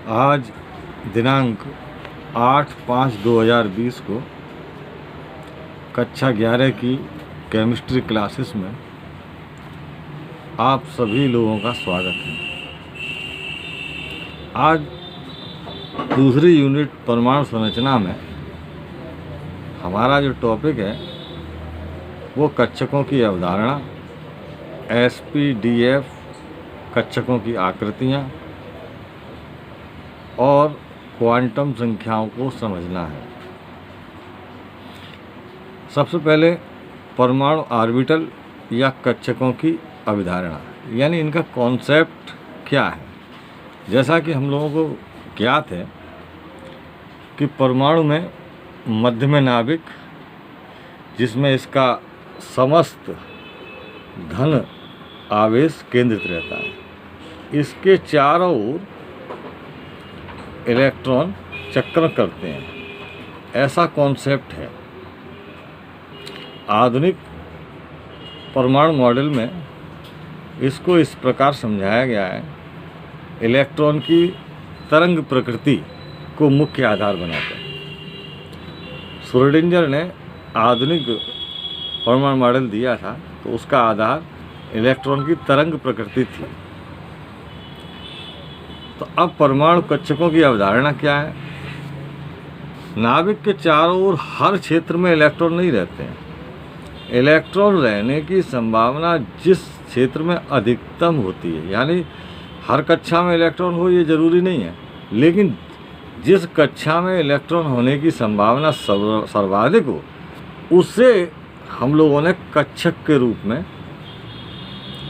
आज दिनांक 8/5/2020 को कक्षा 11 की केमिस्ट्री क्लासेस में आप सभी लोगों का स्वागत है। आज दूसरी यूनिट परमाणु संरचना में हमारा जो टॉपिक है वो कक्षकों की अवधारणा, SPDF कक्षकों की आकृतियाँ और क्वांटम संख्याओं को समझना है। सबसे पहले परमाणु ऑर्बिटल या कक्षकों की अवधारणा यानी इनका कॉन्सेप्ट क्या है। जैसा कि हम लोगों को ज्ञात है कि परमाणु में मध्य में नाभिक, जिसमें इसका समस्त धन आवेश केंद्रित रहता है, इसके चारों ओर इलेक्ट्रॉन चक्र करते हैं, ऐसा कॉन्सेप्ट है। आधुनिक परमाणु मॉडल में इसको इस प्रकार समझाया गया है, इलेक्ट्रॉन की तरंग प्रकृति को मुख्य आधार बनाकर। श्रोडिंगर ने आधुनिक परमाणु मॉडल दिया था तो उसका आधार इलेक्ट्रॉन की तरंग प्रकृति थी। तो अब परमाणु कक्षकों की अवधारणा क्या है। नाभिक के चारों ओर हर क्षेत्र में इलेक्ट्रॉन नहीं रहते हैं। इलेक्ट्रॉन रहने की संभावना जिस क्षेत्र में अधिकतम होती है, यानी हर कक्षा में इलेक्ट्रॉन हो ये जरूरी नहीं है, लेकिन जिस कक्षा में इलेक्ट्रॉन होने की संभावना सर्वाधिक हो उसे हम लोगों ने कक्षक के रूप में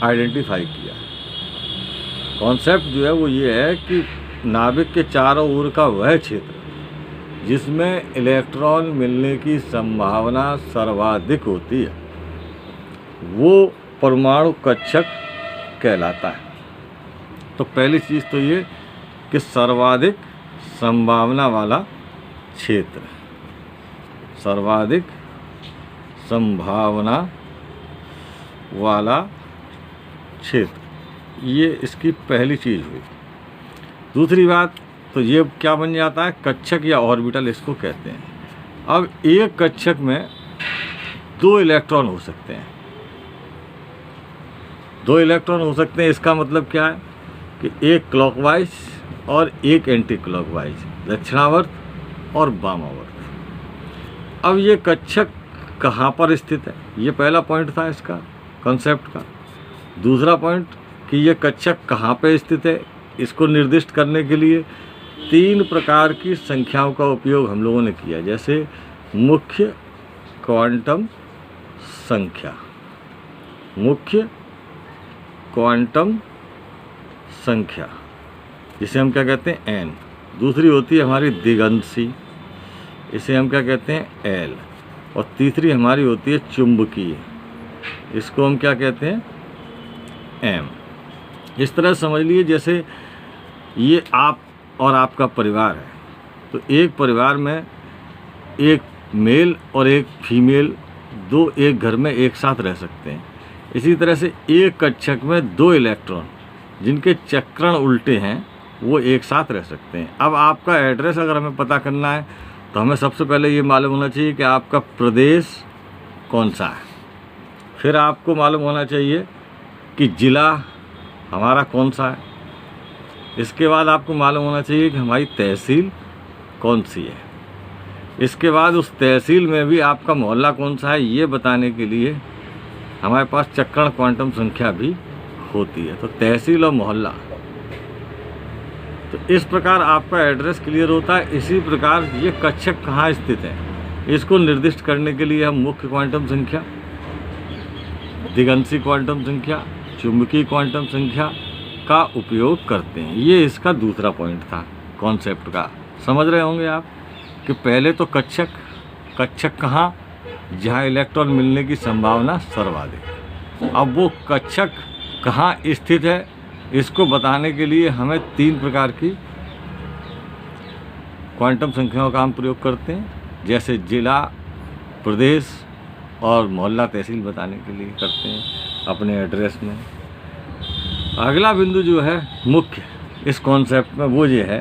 आइडेंटिफाई किया। कॉन्सेप्ट जो है वो ये है कि नाभिक के चारों ओर का वह क्षेत्र जिसमें इलेक्ट्रॉन मिलने की संभावना सर्वाधिक होती है वो परमाणु कक्षक कहलाता है। तो पहली चीज़ तो ये कि सर्वाधिक संभावना वाला क्षेत्र, सर्वाधिक संभावना वाला क्षेत्र, ये इसकी पहली चीज़ हुई। दूसरी बात तो ये क्या बन जाता है, कक्षक या ऑर्बिटल इसको कहते हैं। अब एक कक्षक में 2 इलेक्ट्रॉन हो सकते हैं। 2 इलेक्ट्रॉन हो सकते हैं, इसका मतलब क्या है कि एक क्लॉकवाइज और एक एंटी क्लॉकवाइज, दक्षिणावर्त और वामावर्त। अब ये कक्षक कहाँ पर स्थित है, ये पहला पॉइंट था इसका कॉन्सेप्ट का। दूसरा पॉइंट कि ये कक्षक कहाँ पे स्थित है, इसको निर्दिष्ट करने के लिए 3 प्रकार की संख्याओं का उपयोग हम लोगों ने किया, जैसे मुख्य क्वांटम संख्या, मुख्य क्वांटम संख्या जिसे हम क्या कहते हैं n। दूसरी होती है हमारी दिगंशी, इसे हम क्या कहते हैं l। और तीसरी हमारी होती है चुंबकीय, इसको हम क्या कहते हैं m। इस तरह समझ लिए जैसे ये आप और आपका परिवार है, तो एक परिवार में एक मेल और एक फीमेल, 2 एक घर में एक साथ रह सकते हैं। इसी तरह से एक कक्षक में 2 इलेक्ट्रॉन जिनके चक्रण उल्टे हैं वो एक साथ रह सकते हैं। अब आपका एड्रेस अगर हमें पता करना है तो हमें सबसे पहले ये मालूम होना चाहिए कि आपका प्रदेश कौन सा है। फिर आपको मालूम होना चाहिए कि ज़िला हमारा कौन सा है। इसके बाद आपको मालूम होना चाहिए कि हमारी तहसील कौन सी है। इसके बाद उस तहसील में भी आपका मोहल्ला कौन सा है ये बताने के लिए हमारे पास चक्रण क्वांटम संख्या भी होती है। तो तहसील और मोहल्ला, तो इस प्रकार आपका एड्रेस क्लियर होता है। इसी प्रकार ये कक्षक कहाँ स्थित है इसको निर्दिष्ट करने के लिए हम मुख्य क्वांटम संख्या, दिगंशी क्वांटम संख्या, चुंबकीय क्वांटम संख्या का उपयोग करते हैं। ये इसका दूसरा पॉइंट था कॉन्सेप्ट का। समझ रहे होंगे आप कि पहले तो कक्षक कहाँ, जहाँ इलेक्ट्रॉन मिलने की संभावना सर्वाधिक। अब वो कक्षक कहाँ स्थित है इसको बताने के लिए हमें 3 प्रकार की क्वांटम संख्याओं का हम प्रयोग करते हैं, जैसे जिला, प्रदेश और मोहल्ला तहसील बताने के लिए करते हैं अपने एड्रेस में। अगला बिंदु जो है मुख्य इस कॉन्सेप्ट में वो ये है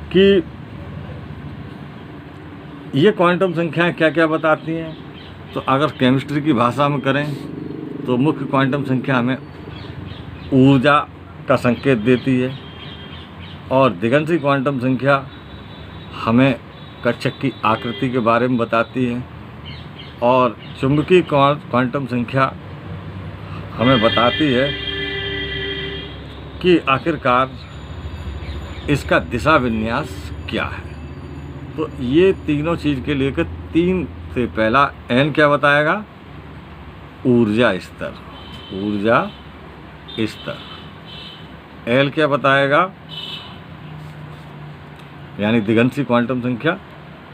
कि ये क्वांटम संख्याएं क्या क्या बताती हैं। तो अगर केमिस्ट्री की भाषा में करें तो मुख्य क्वांटम संख्या हमें ऊर्जा का संकेत देती है, और दिगंती क्वांटम संख्या हमें कक्षक की आकृति के बारे में बताती है, और चुंबकीय क्वांटम संख्या हमें बताती है कि आखिरकार इसका दिशा विन्यास क्या है। तो ये तीनों चीज़ के लेकर 3 से पहला एन क्या बताएगा, ऊर्जा स्तर, ऊर्जा स्तर। एल क्या बताएगा, यानी दिगंती क्वांटम संख्या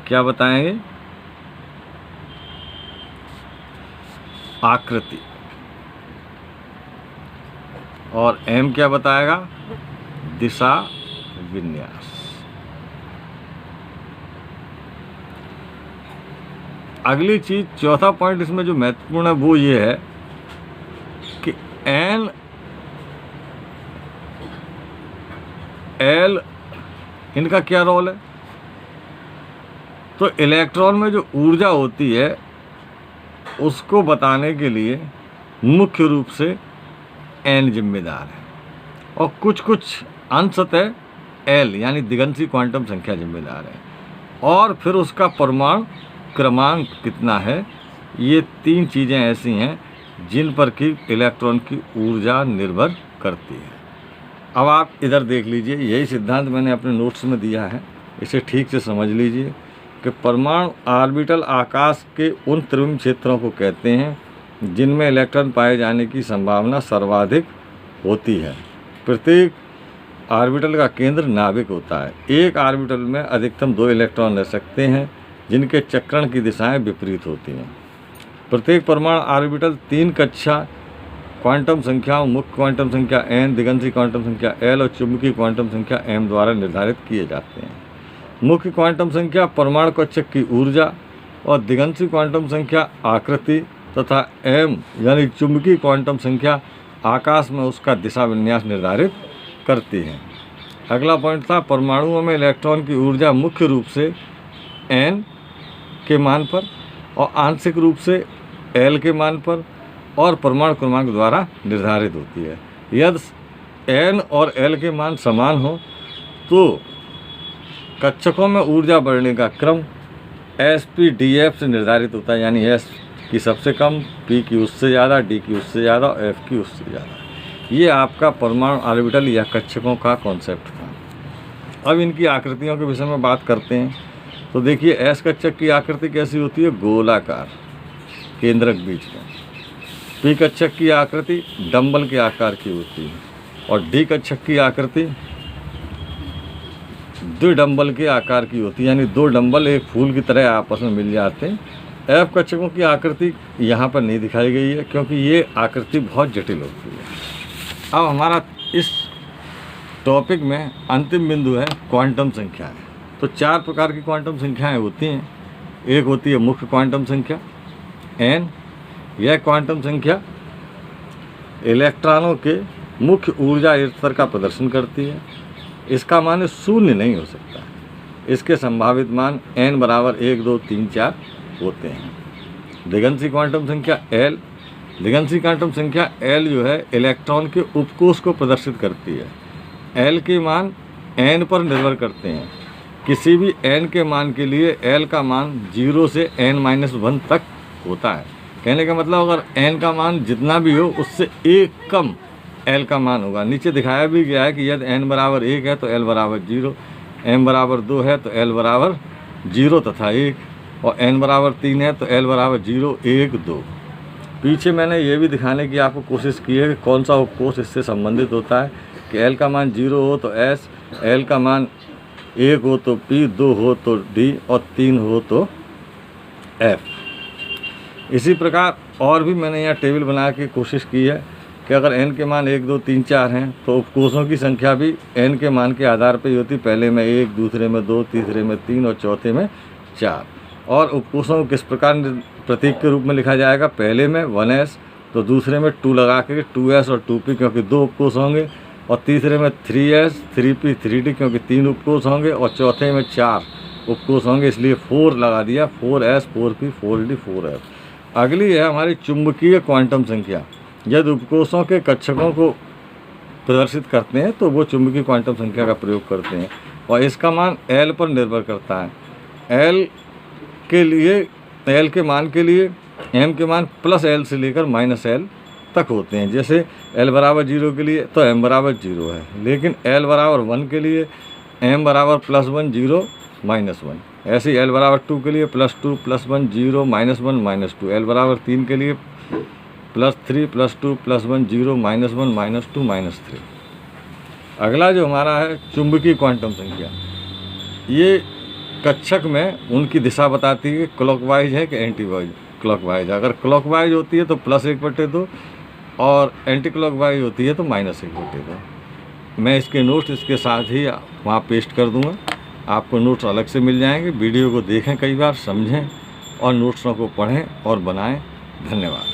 क्या बताएंगे, आकृति। और एम क्या बताएगा, दिशा विन्यास। अगली चीज, चौथा पॉइंट इसमें जो महत्वपूर्ण है वो ये है कि एन एल इनका क्या रोल है। तो इलेक्ट्रॉन में जो ऊर्जा होती है उसको बताने के लिए मुख्य रूप से एन जिम्मेदार है, और कुछ कुछ अंशतः एल यानी दिगंती क्वांटम संख्या जिम्मेदार है, और फिर उसका परमाणु क्रमांक कितना है। ये 3 चीज़ें ऐसी हैं जिन पर कि इलेक्ट्रॉन की ऊर्जा निर्भर करती है। अब आप इधर देख लीजिए, यही सिद्धांत मैंने अपने नोट्स में दिया है, इसे ठीक से समझ लीजिए कि परमाणु ऑर्बिटल आकाश के उन त्रिविम क्षेत्रों को कहते हैं जिनमें इलेक्ट्रॉन पाए जाने की संभावना सर्वाधिक होती है। प्रत्येक ऑर्बिटल का केंद्र नाभिक होता है। एक ऑर्बिटल में अधिकतम 2 इलेक्ट्रॉन रह सकते हैं जिनके चक्रण की दिशाएं विपरीत होती हैं। प्रत्येक परमाणु ऑर्बिटल 3 कक्षा क्वांटम संख्याओं, मुख्य क्वांटम संख्या एन, दिगंती क्वांटम संख्या एल और चुंबकीय क्वांटम संख्या एम द्वारा निर्धारित किए जाते हैं। मुख्य क्वांटम संख्या परमाणु कक्षक की ऊर्जा और दिगंती क्वांटम संख्या आकृति तथा एम यानी चुंबकीय क्वांटम संख्या आकाश में उसका दिशा विन्यास निर्धारित करती है। अगला पॉइंट था, परमाणुओं में इलेक्ट्रॉन की ऊर्जा मुख्य रूप से एन के मान पर और आंशिक रूप से एल के मान पर और परमाणु क्रमांक द्वारा निर्धारित होती है। यदि एन और एल के मान समान हो तो कक्षकों में ऊर्जा बढ़ने का क्रम एस पी डी एफ से निर्धारित होता है, यानी एस की सबसे कम, पी की उससे ज़्यादा, डी की उससे ज़्यादा और एफ की उससे ज़्यादा। ये आपका परमाणु ऑर्बिटल या कक्षकों का कॉन्सेप्ट था। अब इनकी आकृतियों के विषय में बात करते हैं। तो देखिए, एस कक्षक की आकृति कैसी होती है, गोलाकार, केंद्रक बीच में। पी कक्षक की आकृति डंबल के आकार की होती है, और डी कक्षक की आकृति द्विडंबल के आकार की होती है, यानी 2 डंबल एक फूल की तरह आपस में मिल जाते हैं। एफ कक्षकों की आकृति यहाँ पर नहीं दिखाई गई है क्योंकि ये आकृति बहुत जटिल होती है। अब हमारा इस टॉपिक में अंतिम बिंदु है क्वांटम संख्याएं। तो 4 प्रकार की क्वांटम संख्याएं होती हैं। एक होती है मुख्य क्वांटम संख्या एन। यह क्वांटम संख्या इलेक्ट्रॉनों के मुख्य ऊर्जा स्तर का प्रदर्शन करती है। इसका मान 0 नहीं हो सकता। इसके संभावित मान n बराबर 1, 2, 3, 4 होते हैं। दिगंती क्वांटम संख्या एल। दिगंती क्वांटम संख्या एल जो है इलेक्ट्रॉन के उपकोष को प्रदर्शित करती है। एल के मान n पर निर्भर करते हैं। किसी भी n के मान के लिए एल का मान 0 से n-1 तक होता है। कहने का मतलब अगर n का मान जितना भी हो उससे 1 कम l का मान होगा। नीचे दिखाया भी गया है कि यदि n बराबर 1 है तो l बराबर 0, m बराबर 2 है तो l बराबर 0 तथा 1, और n बराबर 3 है तो l बराबर 0, 1, 2। पीछे मैंने ये भी दिखाने की आपको कोशिश की है कि कौन सा उपकोष इससे संबंधित होता है कि l का मान 0 हो तो s, l का मान 1 हो तो p, 2 हो तो d और 3 हो तो f। इसी प्रकार और भी मैंने यहाँ टेबल बना के कोशिश की है कि अगर n के मान 1, 2, 3, 4 हैं तो उपकोषों की संख्या भी n के मान के आधार पर ही होती। पहले में 1, दूसरे में 2, तीसरे में 3 और चौथे में 4। और उपकोषों को किस प्रकार प्रतीक के रूप में लिखा जाएगा, पहले में 1s तो दूसरे में 2 लगा के 2s और 2p, क्योंकि 2 उपकोष होंगे और तीसरे में 3s 3p 3d, क्योंकि 3 उपकोष होंगे, और चौथे में 4 उपकोष होंगे, इसलिए 4 लगा दिया, 4s 4p 4d 4f। अगली है हमारी चुंबकीय क्वांटम संख्या। यदि उपकोषों के कक्षकों को प्रदर्शित करते हैं तो वो चुंबकीय क्वांटम संख्या का प्रयोग करते हैं, और इसका मान l पर निर्भर करता है। l के मान के लिए m के मान +l से लेकर -l तक होते हैं। जैसे l बराबर 0 के लिए तो m बराबर 0 है, लेकिन l बराबर 1 के लिए m बराबर +1 0 -1। ऐसे ही l बराबर 2 के लिए +2 +1 0 -1 -2। l बराबर 3 के लिए +3 +2 +1 0 -1 -2 -3। अगला जो हमारा है चुंबकीय क्वांटम संख्या, ये कक्षक में उनकी दिशा बताती है कि क्लॉकवाइज है कि एंटी क्लॉकवाइज। अगर क्लॉकवाइज होती है तो +1/2, और एंटी क्लॉकवाइज होती है तो -1/2। मैं इसके नोट्स इसके साथ ही वहाँ पेस्ट कर दूँगा, आपको नोट्स अलग से मिल जाएंगे। वीडियो को देखें, कई बार समझें और नोट्सों को पढ़ें और बनाएं। धन्यवाद।